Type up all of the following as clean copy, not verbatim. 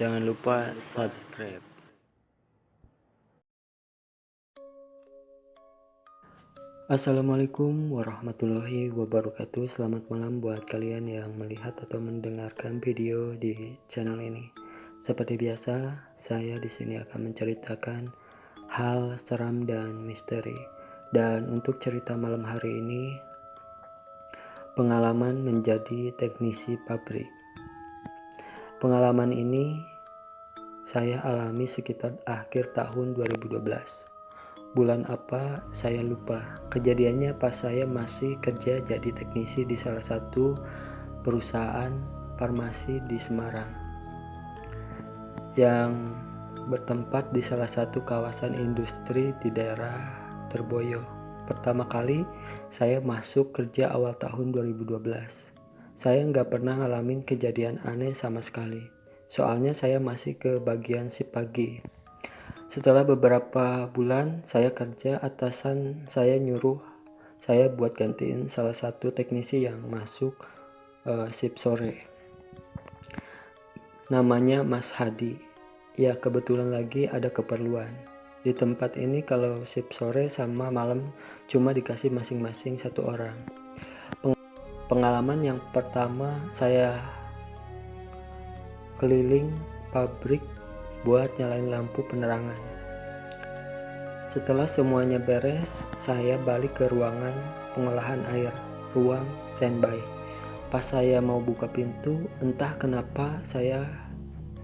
Jangan lupa subscribe. Assalamualaikum warahmatullahi wabarakatuh. Selamat malam buat kalian yang melihat atau mendengarkan video di channel ini. Seperti biasa, saya di sini akan menceritakan hal seram dan misteri. Dan untuk cerita malam hari ini, pengalaman menjadi teknisi pabrik. Pengalaman ini saya alami sekitar akhir tahun 2012. Bulan apa saya lupa. Kejadiannya pas saya masih kerja jadi teknisi di salah satu perusahaan farmasi di Semarang yang bertempat di salah satu kawasan industri di daerah Terboyo. Pertama kali saya masuk kerja awal tahun 2012. Saya nggak pernah ngalamin kejadian aneh sama sekali. Soalnya saya masih ke bagian shift pagi. Setelah beberapa bulan saya kerja, atasan saya nyuruh saya buat gantiin salah satu teknisi yang masuk shift sore. Namanya Mas Hadi. Ya kebetulan lagi ada keperluan. Di tempat ini kalau shift sore sama malam cuma dikasih masing-masing satu orang. Pengalaman yang pertama, saya keliling pabrik buat nyalain lampu penerangan. Setelah semuanya beres, saya balik ke ruangan pengolahan air, ruang standby. Pas saya mau buka pintu, entah kenapa saya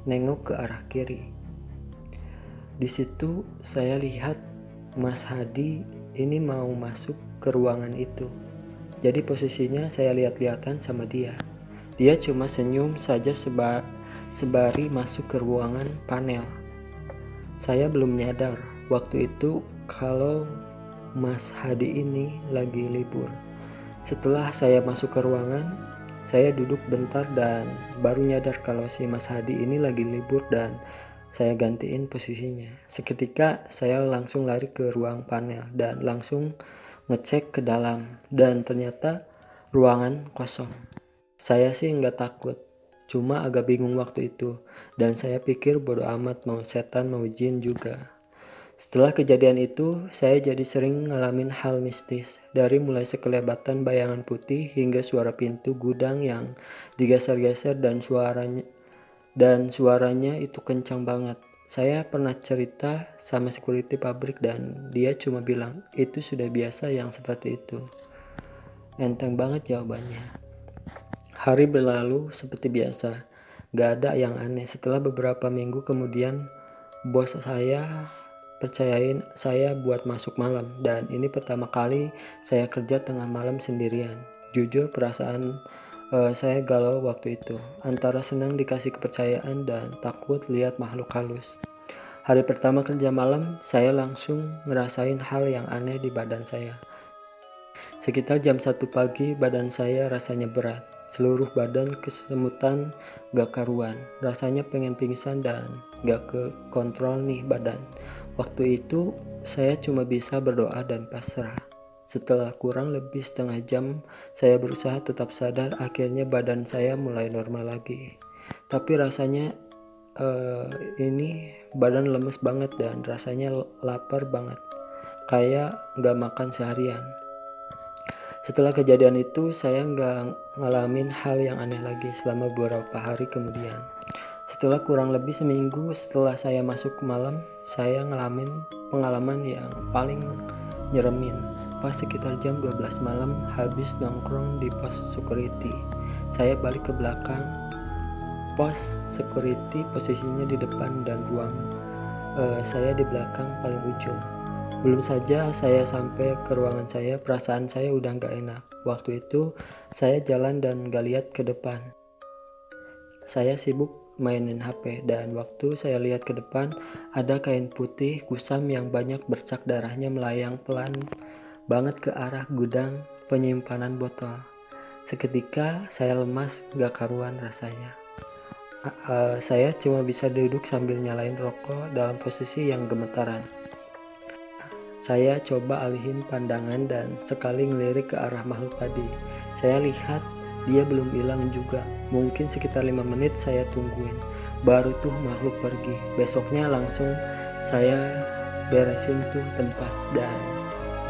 nengok ke arah kiri. Di situ saya lihat Mas Hadi ini mau masuk ke ruangan itu. Jadi posisinya saya lihat-lihatan sama dia. Dia cuma senyum saja sebari masuk ke ruangan panel. Saya belum nyadar waktu itu kalau Mas Hadi ini lagi libur. Setelah saya masuk ke ruangan, saya duduk bentar dan baru nyadar kalau si Mas Hadi ini lagi libur dan saya gantiin posisinya. Seketika saya langsung lari ke ruang panel dan langsung ngecek ke dalam dan ternyata ruangan kosong. Saya sih nggak takut, cuma agak bingung waktu itu, dan saya pikir bodo amat mau setan mau jin juga. Setelah kejadian itu, saya jadi sering ngalamin hal mistis, dari mulai sekelebatan bayangan putih hingga suara pintu gudang yang digeser-geser dan suaranya itu kencang banget. Saya pernah cerita sama security pabrik dan dia cuma bilang itu sudah biasa yang seperti itu. Enteng banget jawabannya. Hari berlalu seperti biasa, gak ada yang aneh. Setelah beberapa minggu kemudian, bos saya percayain saya buat masuk malam. Dan ini pertama kali saya kerja tengah malam sendirian. Jujur perasaan saya galau waktu itu. Antara senang dikasih kepercayaan dan takut lihat makhluk halus. Hari pertama kerja malam, saya langsung ngerasain hal yang aneh di badan saya. Sekitar jam 1 pagi badan saya rasanya berat. Seluruh badan kesemutan gak karuan. Rasanya pengen pingsan dan gak ke kontrol nih badan. Waktu itu saya cuma bisa berdoa dan pasrah. Setelah kurang lebih setengah jam saya berusaha tetap sadar. Akhirnya badan saya mulai normal lagi. Tapi rasanya ini badan lemes banget dan rasanya lapar banget. Kayak gak makan seharian. Setelah kejadian itu, saya nggak ngalamin hal yang aneh lagi selama beberapa hari kemudian. Setelah kurang lebih seminggu setelah saya masuk malam, saya ngalamin pengalaman yang paling nyeremin. Pas sekitar jam 12 malam, habis nongkrong di pos security. Saya balik ke belakang. Pos security posisinya di depan dan ruang saya di belakang paling ujung. Belum saja saya sampai ke ruangan saya, perasaan saya udah gak enak. Waktu itu saya jalan dan gak lihat ke depan. Saya sibuk mainin HP dan waktu saya lihat ke depan ada kain putih kusam yang banyak bercak darahnya melayang pelan banget ke arah gudang penyimpanan botol. Seketika saya lemas gak karuan rasanya. Saya cuma bisa duduk sambil nyalain rokok dalam posisi yang gemetaran. Saya coba alihin pandangan dan sekali ngelirik ke arah makhluk tadi. Saya lihat dia belum hilang juga. Mungkin sekitar 5 menit saya tungguin. baru tuh makhluk pergi. Besoknya langsung saya beresin tuh tempat dan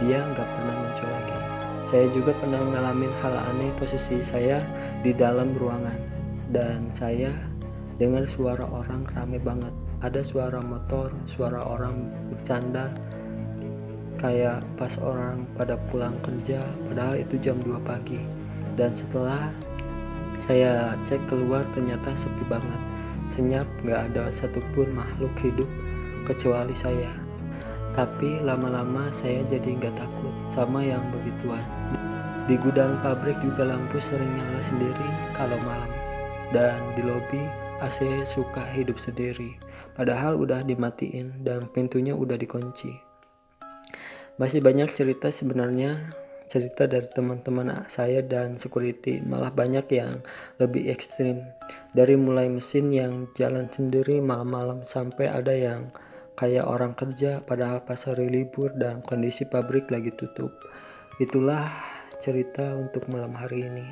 dia nggak pernah muncul lagi. Saya juga pernah ngalamin hal aneh. Posisi saya di dalam ruangan dan saya dengar suara orang rame banget. Ada suara motor, suara orang bercanda, kayak pas orang pada pulang kerja, padahal itu jam 2 pagi. Dan setelah saya cek keluar, ternyata sepi banget, senyap, gak ada satupun makhluk hidup kecuali saya. Tapi lama-lama saya jadi gak takut sama yang begituan. Di gudang pabrik juga lampu sering nyala sendiri kalau malam, dan di lobi AC suka hidup sendiri, padahal udah dimatiin dan pintunya udah dikunci. Masih banyak cerita sebenarnya, cerita dari teman-teman saya dan security, malah banyak yang lebih ekstrim. Dari mulai mesin yang jalan sendiri malam-malam sampai ada yang kayak orang kerja padahal pas hari libur dan kondisi pabrik lagi tutup. Itulah cerita untuk malam hari ini.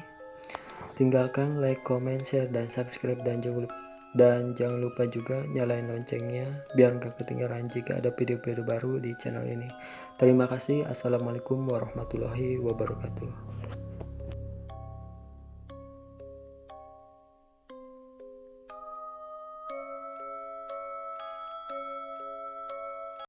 Tinggalkan like, comment, share, dan subscribe, dan jangan lupa juga nyalain loncengnya biar gak ketinggalan jika ada video-video baru di channel ini. Terima kasih. Assalamualaikum warahmatullahi wabarakatuh.